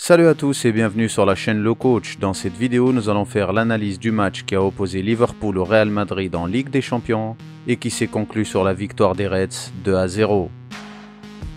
Salut à tous et bienvenue sur la chaîne Le Coach. Dans cette vidéo, nous allons faire l'analyse du match qui a opposé Liverpool au Real Madrid en Ligue des Champions et qui s'est conclu sur la victoire des Reds 2-0.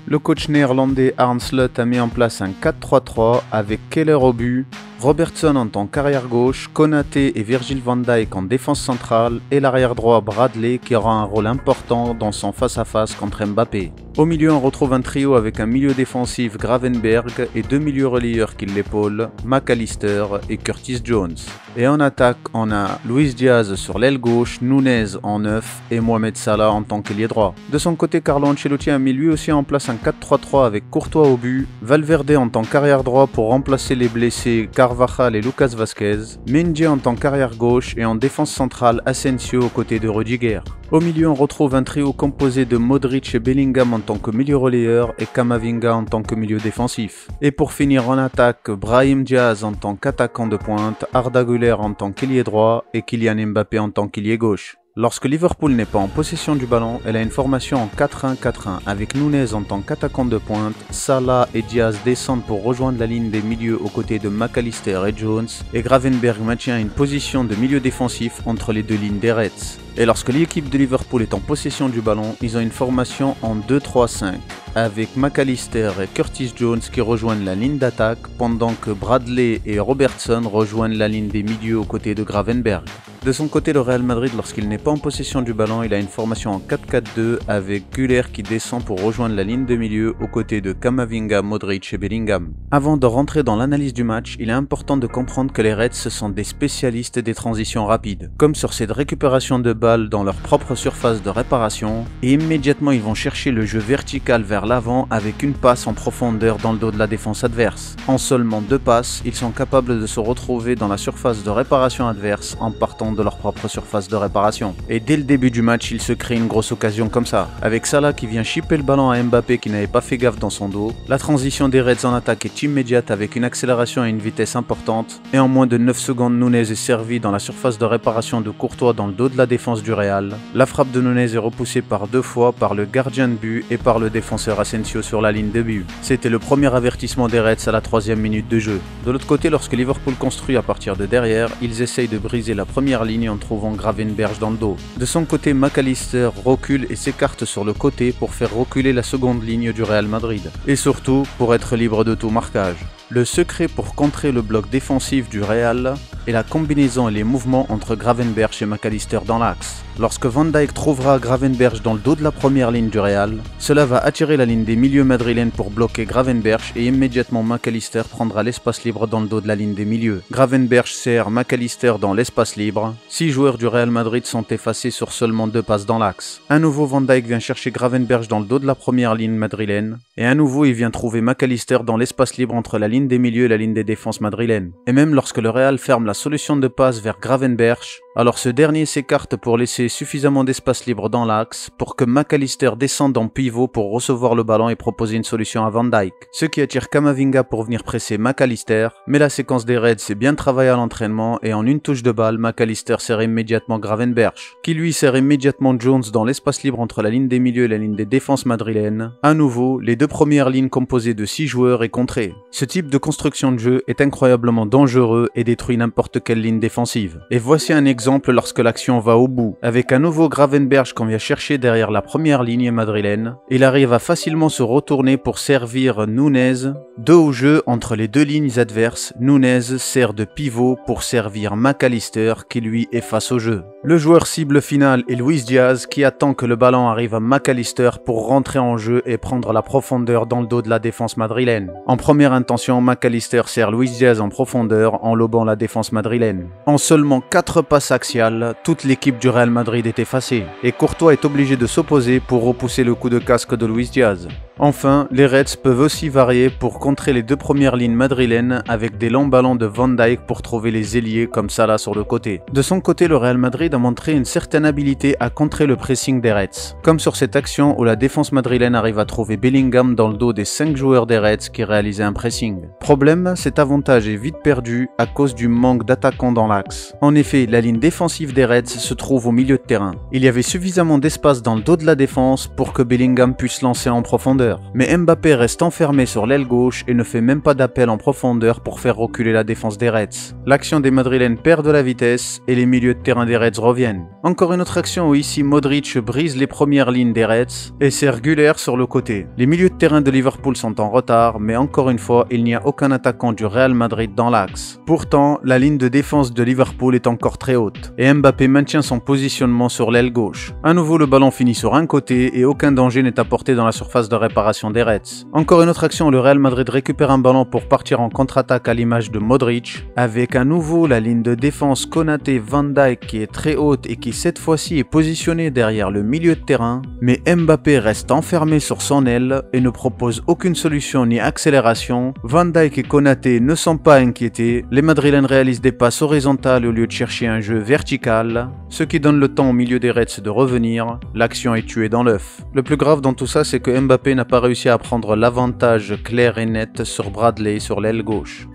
Le coach néerlandais Arne Slot a mis en place un 4-3-3 avec Keller au but, Robertson en tant qu'arrière gauche, Konaté et Virgil van Dijk en défense centrale et l'arrière droit Bradley qui aura un rôle important dans son face-à-face contre Mbappé. Au milieu, on retrouve un trio avec un milieu défensif Gravenberch et deux milieux relayeurs qui l'épaulent, McAllister et Curtis Jones. Et en attaque, on a Luis Diaz sur l'aile gauche, Nunez en 9 et Mohamed Salah en tant qu'ailier droit. De son côté, Carlo Ancelotti a mis lui aussi en place un 4-3-3 avec Courtois au but, Valverde en tant qu'arrière droit pour remplacer les blessés Carvajal et Lucas Vazquez, Mendy en tant qu'arrière gauche et en défense centrale Asensio aux côtés de Rudiger. Au milieu, on retrouve un trio composé de Modric et Bellingham en tant que milieu relayeur et Camavinga en tant que milieu défensif. Et pour finir en attaque, Brahim Diaz en tant qu'attaquant de pointe, Arda Güler en tant qu'ailier droit et Kylian Mbappé en tant qu'ailier gauche. Lorsque Liverpool n'est pas en possession du ballon, elle a une formation en 4-1-4-1 avec Nunez en tant qu'attaquant de pointe, Salah et Diaz descendent pour rejoindre la ligne des milieux aux côtés de McAllister et Jones et Gravenberch maintient une position de milieu défensif entre les deux lignes des Reds. Et lorsque l'équipe de Liverpool est en possession du ballon, ils ont une formation en 2-3-5 avec McAllister et Curtis Jones qui rejoignent la ligne d'attaque pendant que Bradley et Robertson rejoignent la ligne des milieux aux côtés de Gravenberch. De son côté, le Real Madrid, lorsqu'il n'est pas en possession du ballon, il a une formation en 4-4-2 avec Güler qui descend pour rejoindre la ligne de milieu aux côtés de Camavinga, Modric et Bellingham. Avant de rentrer dans l'analyse du match, il est important de comprendre que les Reds sont des spécialistes des transitions rapides, comme sur cette récupération de balles dans leur propre surface de réparation, et immédiatement ils vont chercher le jeu vertical vers l'avant avec une passe en profondeur dans le dos de la défense adverse. En seulement 2 passes, ils sont capables de se retrouver dans la surface de réparation adverse en partant de leur propre surface de réparation. Et dès le début du match, il se crée une grosse occasion comme ça, avec Salah qui vient chipper le ballon à Mbappé qui n'avait pas fait gaffe dans son dos. La transition des Reds en attaque est immédiate avec une accélération à une vitesse importante, et en moins de 9 secondes, Nunez est servi dans la surface de réparation de Courtois dans le dos de la défense du Real. La frappe de Nunez est repoussée par 2 fois par le gardien de but et par le défenseur Asensio sur la ligne de but. C'était le premier avertissement des Reds à la 3e minute de jeu. De l'autre côté, lorsque Liverpool construit à partir de derrière, ils essayent de briser la première ligne en trouvant Gravenberch dans le dos. De son côté, McAllister recule et s'écarte sur le côté pour faire reculer la seconde ligne du Real Madrid. Et surtout, pour être libre de tout marquage. Le secret pour contrer le bloc défensif du Real est la combinaison et les mouvements entre Gravenberch et McAllister dans l'axe. Lorsque Van Dijk trouvera Gravenberch dans le dos de la première ligne du Real, cela va attirer la ligne des milieux madrilènes pour bloquer Gravenberch et immédiatement McAllister prendra l'espace libre dans le dos de la ligne des milieux. Gravenberch sert McAllister dans l'espace libre. 6 joueurs du Real Madrid sont effacés sur seulement 2 passes dans l'axe. Un nouveau Van Dijk vient chercher Gravenberch dans le dos de la première ligne madrilène et à nouveau il vient trouver McAllister dans l'espace libre entre la ligne des milieux et la ligne des défenses madrilènes. Et même lorsque le Real ferme la solution de passe vers Gravenberch, alors ce dernier s'écarte pour laisser suffisamment d'espace libre dans l'axe pour que McAllister descende en pivot pour recevoir le ballon et proposer une solution à Van Dijk. Ce qui attire Camavinga pour venir presser McAllister, mais la séquence des Reds s'est bien travaillée à l'entraînement et en une touche de balle, McAllister sert immédiatement Gravenberch, qui lui sert immédiatement Jones dans l'espace libre entre la ligne des milieux et la ligne des défenses madrilènes. À nouveau, les 2 premières lignes composées de 6 joueurs est contrée. Ce type de construction de jeu est incroyablement dangereux et détruit n'importe quelle ligne défensive. Et voici un exemple lorsque l'action va au bout. Avec un nouveau Gravenberch qu'on vient chercher derrière la première ligne madrilène, il arrive à facilement se retourner pour servir Nunez. Dos au jeu entre les 2 lignes adverses, Nunez sert de pivot pour servir McAllister qui lui est face au jeu. Le joueur cible final est Luis Diaz qui attend que le ballon arrive à McAllister pour rentrer en jeu et prendre la profondeur dans le dos de la défense madrilène. En première intention, McAllister sert Luis Diaz en profondeur en lobant la défense madrilène. En seulement 4 passes axiales, toute l'équipe du Real Madrid est effacée et Courtois est obligé de s'opposer pour repousser le coup de casque de Luis Diaz. Enfin, les Reds peuvent aussi varier pour contrer les 2 premières lignes madrilènes avec des longs ballons de Van Dijk pour trouver les ailiers comme Salah sur le côté. De son côté, le Real Madrid a montré une certaine habilité à contrer le pressing des Reds, comme sur cette action où la défense madrilène arrive à trouver Bellingham dans le dos des 5 joueurs des Reds qui réalisaient un pressing. Problème, cet avantage est vite perdu à cause du manque d'attaquants dans l'axe. En effet, la ligne défensive des Reds se trouve au milieu de terrain. Il y avait suffisamment d'espace dans le dos de la défense pour que Bellingham puisse lancer en profondeur. profondeur. Mais Mbappé reste enfermé sur l'aile gauche et ne fait même pas d'appel en profondeur pour faire reculer la défense des Reds. L'action des Madrilènes perd de la vitesse et les milieux de terrain des Reds reviennent. Encore une autre action où ici Modric brise les premières lignes des Reds et sert Güler sur le côté. Les milieux de terrain de Liverpool sont en retard, mais encore une fois, il n'y a aucun attaquant du Real Madrid dans l'axe. Pourtant, la ligne de défense de Liverpool est encore très haute et Mbappé maintient son positionnement sur l'aile gauche. À nouveau, le ballon finit sur un côté et aucun danger n'est apporté dans la surface de réparation des Reds. Encore une autre action où le Real Madrid récupère un ballon pour partir en contre-attaque à l'image de Modric, avec à nouveau la ligne de défense Konaté-Van Dijk qui est très haute et qui cette fois-ci est positionnée derrière le milieu de terrain, mais Mbappé reste enfermé sur son aile et ne propose aucune solution ni accélération. Van Dijk et Konaté ne sont pas inquiétés, les Madrilènes réalisent des passes horizontales au lieu de chercher un jeu vertical, ce qui donne le temps au milieu des Reds de revenir. L'action est tuée dans l'œuf. Le plus grave dans tout ça, c'est que Mbappé n'a pas réussi à prendre l'avantage clair et net sur Bradley sur l'aile gauche.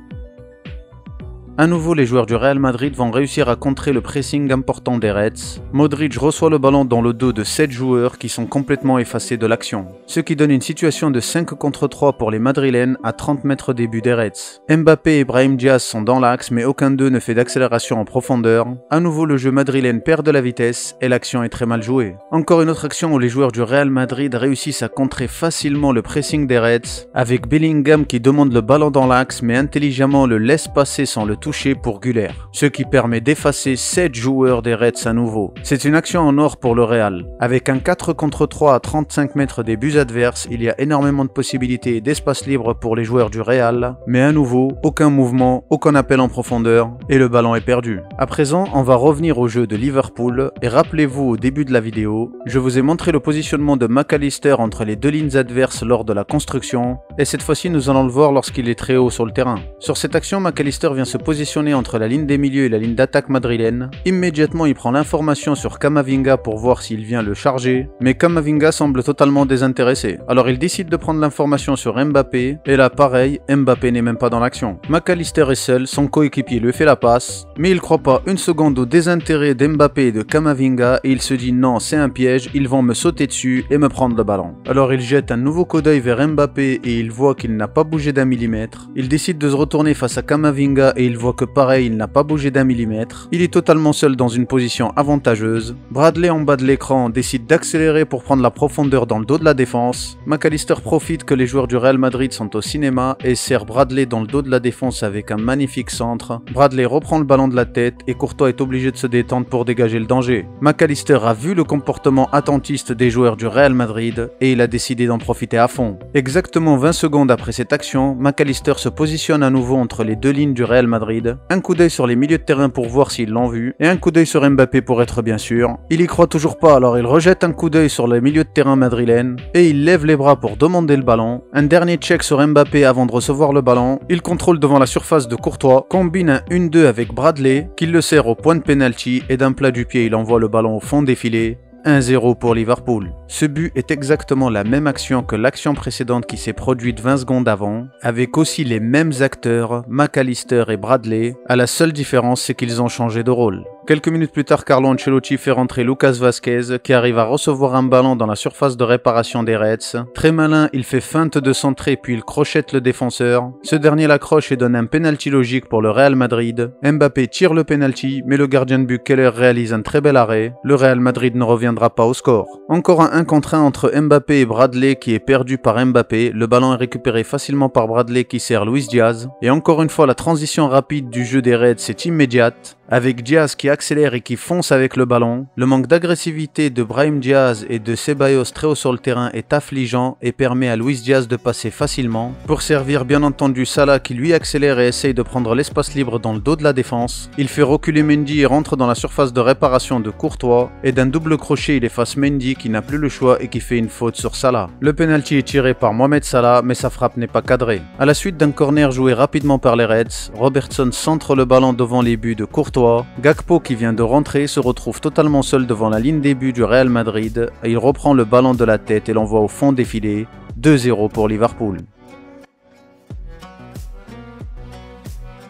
À nouveau, les joueurs du Real Madrid vont réussir à contrer le pressing important des Reds. Modric reçoit le ballon dans le dos de 7 joueurs qui sont complètement effacés de l'action, ce qui donne une situation de 5 contre 3 pour les Madrilènes à 30 mètres des buts des Reds. Mbappé et Brahim Diaz sont dans l'axe, mais aucun d'eux ne fait d'accélération en profondeur. À nouveau, le jeu madrilène perd de la vitesse et l'action est très mal jouée. Encore une autre action où les joueurs du Real Madrid réussissent à contrer facilement le pressing des Reds, avec Bellingham qui demande le ballon dans l'axe mais intelligemment le laisse passer sans le toucher pour Güler, ce qui permet d'effacer 7 joueurs des Reds à nouveau. C'est une action en or pour le Real. Avec un 4 contre 3 à 35 mètres des buts adverses, il y a énormément de possibilités et d'espace libre pour les joueurs du Real, mais à nouveau, aucun mouvement, aucun appel en profondeur, et le ballon est perdu. À présent, on va revenir au jeu de Liverpool, et rappelez-vous au début de la vidéo, je vous ai montré le positionnement de McAllister entre les deux lignes adverses lors de la construction, et cette fois-ci nous allons le voir lorsqu'il est très haut sur le terrain. Sur cette action, McAllister vient se positionner entre la ligne des milieux et la ligne d'attaque madrilène. Immédiatement, il prend l'information sur Camavinga pour voir s'il vient le charger, mais Camavinga semble totalement désintéressé. Alors il décide de prendre l'information sur Mbappé, et là pareil, Mbappé n'est même pas dans l'action. McAllister est seul, son coéquipier lui fait la passe, mais il croit pas une seconde au désintérêt d'Mbappé et de Camavinga et il se dit non, c'est un piège, ils vont me sauter dessus et me prendre le ballon. Alors il jette un nouveau coup d'œil vers Mbappé et il voit qu'il n'a pas bougé d'un millimètre. Il décide de se retourner face à Camavinga et il voit que pareil, il n'a pas bougé d'un millimètre. Il est totalement seul dans une position avantageuse. Bradley en bas de l'écran décide d'accélérer pour prendre la profondeur dans le dos de la défense. McAllister profite que les joueurs du Real Madrid sont au cinéma et sert Bradley dans le dos de la défense avec un magnifique centre. Bradley reprend le ballon de la tête et Courtois est obligé de se détendre pour dégager le danger. McAllister a vu le comportement attentiste des joueurs du Real Madrid et il a décidé d'en profiter à fond. Exactement 20 secondes après cette action, McAllister se positionne à nouveau entre les deux lignes du Real Madrid. Un coup d'œil sur les milieux de terrain pour voir s'ils l'ont vu, et un coup d'œil sur Mbappé pour être bien sûr. Il y croit toujours pas, alors il rejette un coup d'œil sur les milieux de terrain madrilènes, et il lève les bras pour demander le ballon. Un dernier check sur Mbappé avant de recevoir le ballon. Il contrôle devant la surface de Courtois, combine un 1-2 avec Bradley, qui le sert au point de pénalty, et d'un plat du pied il envoie le ballon au fond des filets. 1-0 pour Liverpool. Ce but est exactement la même action que l'action précédente qui s'est produite 20 secondes avant, avec aussi les mêmes acteurs, McAllister et Bradley. À la seule différence, c'est qu'ils ont changé de rôle. Quelques minutes plus tard, Carlo Ancelotti fait rentrer Lucas Vazquez, qui arrive à recevoir un ballon dans la surface de réparation des Reds. Très malin, il fait feinte de centrer puis il crochette le défenseur. Ce dernier l'accroche et donne un penalty logique pour le Real Madrid. Mbappé tire le penalty, mais le gardien de but Keller réalise un très bel arrêt. Le Real Madrid ne reviendra pas au score. Encore un 1 contre 1 entre Mbappé et Bradley qui est perdu par Mbappé. Le ballon est récupéré facilement par Bradley qui sert Luis Diaz. Et encore une fois, la transition rapide du jeu des Reds est immédiate, avec Diaz qui accélère et qui fonce avec le ballon. Le manque d'agressivité de Brahim Diaz et de Ceballos très haut sur le terrain est affligeant et permet à Luis Diaz de passer facilement, pour servir bien entendu Salah qui lui accélère et essaye de prendre l'espace libre dans le dos de la défense. Il fait reculer Mendy et rentre dans la surface de réparation de Courtois, et d'un double crochet il efface Mendy qui n'a plus le choix et qui fait une faute sur Salah. Le penalty est tiré par Mohamed Salah, mais sa frappe n'est pas cadrée. À la suite d'un corner joué rapidement par les Reds, Robertson centre le ballon devant les buts de Courtois. Gakpo qui vient de rentrer se retrouve totalement seul devant la ligne des buts du Real Madrid et il reprend le ballon de la tête et l'envoie au fond des filets. 2-0 pour Liverpool.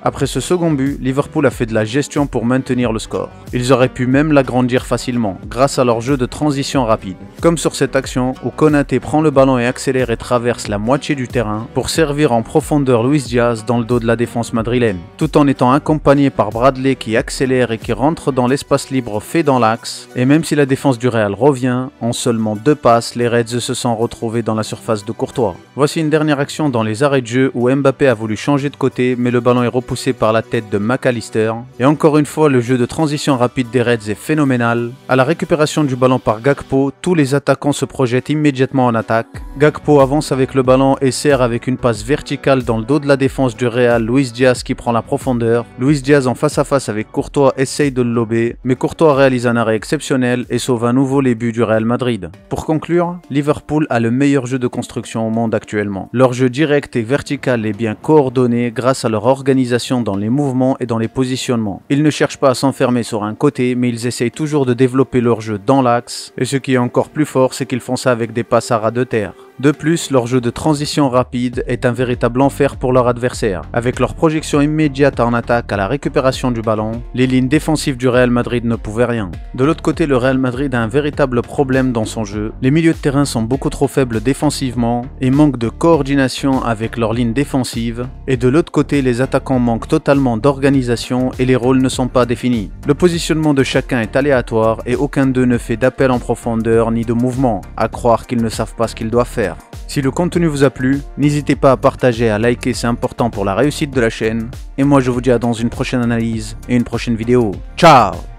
Après ce second but, Liverpool a fait de la gestion pour maintenir le score. Ils auraient pu même l'agrandir facilement, grâce à leur jeu de transition rapide. Comme sur cette action où Konaté prend le ballon et accélère et traverse la moitié du terrain pour servir en profondeur Luis Diaz dans le dos de la défense madrilène, tout en étant accompagné par Bradley qui accélère et qui rentre dans l'espace libre fait dans l'axe. Et même si la défense du Real revient, en seulement 2 passes, les Reds se sont retrouvés dans la surface de Courtois. Voici une dernière action dans les arrêts de jeu où Mbappé a voulu changer de côté, mais le ballon est repoussé par la tête de McAllister. Et encore une fois, le jeu de transition rapide des Reds est phénoménal. À la récupération du ballon par Gakpo, tous les attaquants se projettent immédiatement en attaque. Gakpo avance avec le ballon et sert avec une passe verticale dans le dos de la défense du Real, Luis Diaz qui prend la profondeur. Luis Diaz en face à face avec Courtois essaye de le lober, mais Courtois réalise un arrêt exceptionnel et sauve à nouveau les buts du Real Madrid. Pour conclure, Liverpool a le meilleur jeu de construction au monde actuellement. Leur jeu direct et vertical est bien coordonné grâce à leur organisation dans les mouvements et dans les positionnements. Ils ne cherchent pas à s'enfermer sur un côté, mais ils essayent toujours de développer leur jeu dans l'axe. Et ce qui est encore plus fort, c'est qu'ils font ça avec des passes à ras de terre. De plus, leur jeu de transition rapide est un véritable enfer pour leur adversaire. Avec leur projection immédiate en attaque à la récupération du ballon, les lignes défensives du Real Madrid ne pouvaient rien. De l'autre côté, le Real Madrid a un véritable problème dans son jeu. Les milieux de terrain sont beaucoup trop faibles défensivement et manquent de coordination avec leur ligne défensive. Et de l'autre côté, les attaquants manquent totalement d'organisation et les rôles ne sont pas définis. Le positionnement de chacun est aléatoire et aucun d'eux ne fait d'appel en profondeur ni de mouvement, à croire qu'ils ne savent pas ce qu'ils doivent faire. Si le contenu vous a plu, n'hésitez pas à partager, à liker, c'est important pour la réussite de la chaîne. Et moi je vous dis à dans une prochaine analyse et une prochaine vidéo. Ciao!